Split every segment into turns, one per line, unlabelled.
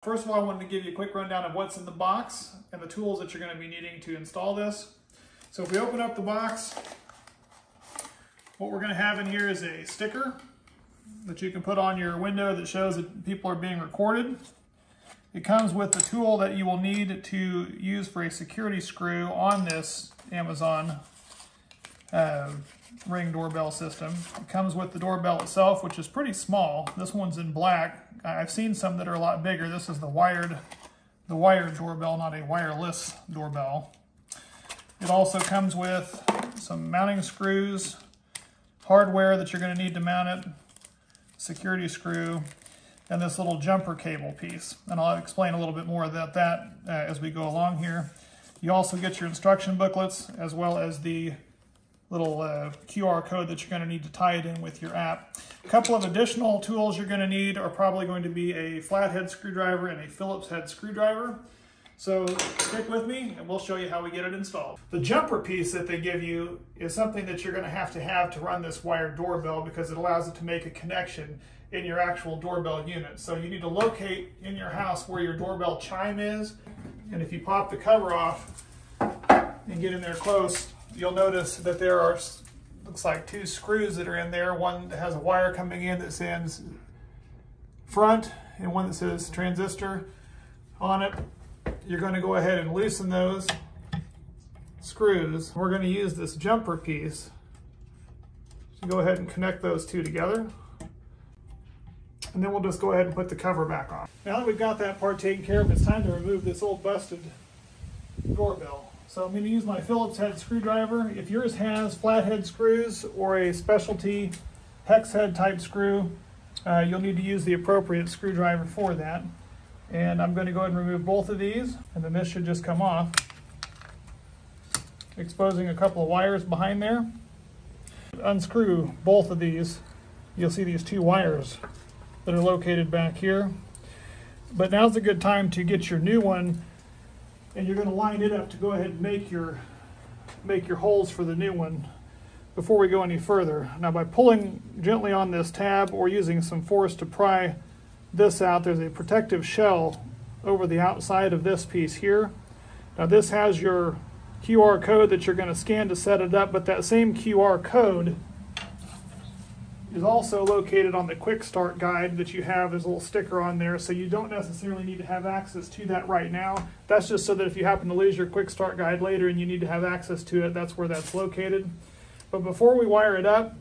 First of all, I wanted to give you a quick rundown of what's in the box and the tools that you're going to be needing to install this. So if we open up the box, what we're going to have in here is a sticker that you can put on your window that shows that people are being recorded. It comes with the tool that you will need to use for a security screw on this Amazon Ring doorbell system. It comes with the doorbell itself, which is pretty small. This one's in black. I've seen some that are a lot bigger. This is the wired doorbell, not a wireless doorbell. It also comes with some mounting screws, hardware that you're going to need to mount it, security screw, and this little jumper cable piece. And I'll explain a little bit more about that as we go along here. You also get your instruction booklets as well as the little QR code that you're going to need to tie it in with your app. A couple of additional tools you're going to need are probably going to be a flathead screwdriver and a Phillips head screwdriver. So stick with me and we'll show you how we get it installed. The jumper piece that they give you is something that you're going to have to run this wired doorbell because it allows it to make a connection in your actual doorbell unit. So you need to locate in your house where your doorbell chime is, and if you pop the cover off and get in there close, you'll notice that there are, looks like, two screws that are in there. One that has a wire coming in that says front and one that says transistor on it. You're going to go ahead and loosen those screws. We're going to use this jumper piece to go ahead and connect those two together. And then we'll just go ahead and put the cover back on. Now that we've got that part taken care of, it's time to remove this old busted doorbell. So I'm going to use my Phillips head screwdriver. If yours has flathead screws or a specialty hex head type screw, you'll need to use the appropriate screwdriver for that. And I'm going to go ahead and remove both of these, and then this should just come off, exposing a couple of wires behind there. Unscrew both of these. You'll see these two wires that are located back here. But now's a good time to get your new one, and you're going to line it up to go ahead and make your holes for the new one before we go any further. Now, by pulling gently on this tab or using some force to pry this out, there's a protective shell over the outside of this piece here. Now, this has your QR code that you're going to scan to set it up, but that same QR code is also located on the quick start guide that you have. There's a little sticker on there, so you don't necessarily need to have access to that right now. That's just so that if you happen to lose your quick start guide later and you need to have access to it, that's where that's located. But before we wire it up,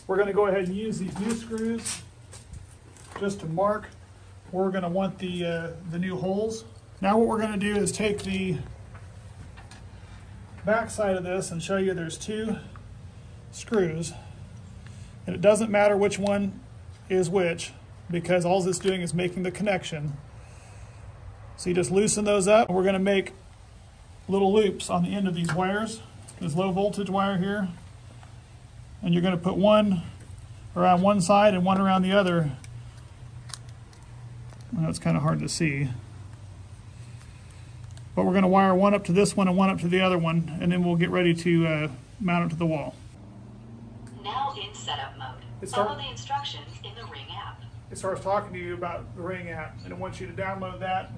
we're going to go ahead and use these new screws just to mark where we're going to want the new holes. Now what we're going to do is take the back side of this and show you there's two screws. And it doesn't matter which one is which, because all it's doing is making the connection. So you just loosen those up. We're going to make little loops on the end of these wires. This low voltage wire here. And you're going to put one around one side and one around the other. Well, it's kind of hard to see. But we're going to wire one up to this one and one up to the other one, and then we'll get ready to mount it to the wall.
Now in setup mode. Follow the instructions in the Ring app.
It starts talking to you about the Ring app, and it wants you to download that.